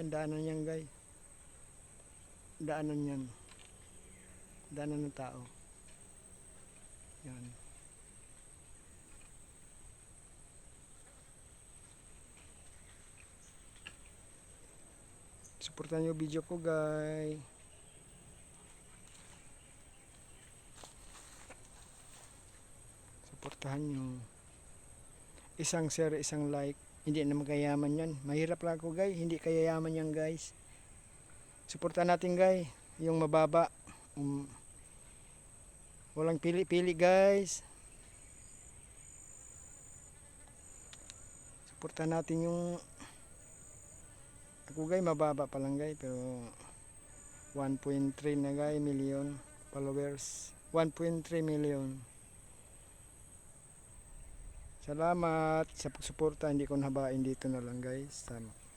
Yan daanan yan guys. Daanan yan. Daanan ng tao. Yan. Suportahan nyo video ko guys. Suportahan nyo. Isang share, isang like. Hindi naman kayaman yan. Mahirap lang ako guys. Hindi kayaman yan guys. Suportahan natin guys. Yung mababa. Walang pili-pili guys. Suportahan natin yung ako guys mababa pa lang guys. Pero 1.3 na guys million followers. 1.3 million. Salamat sa pagsuporta. Hindi ko nahabain dito na lang guys. Sama.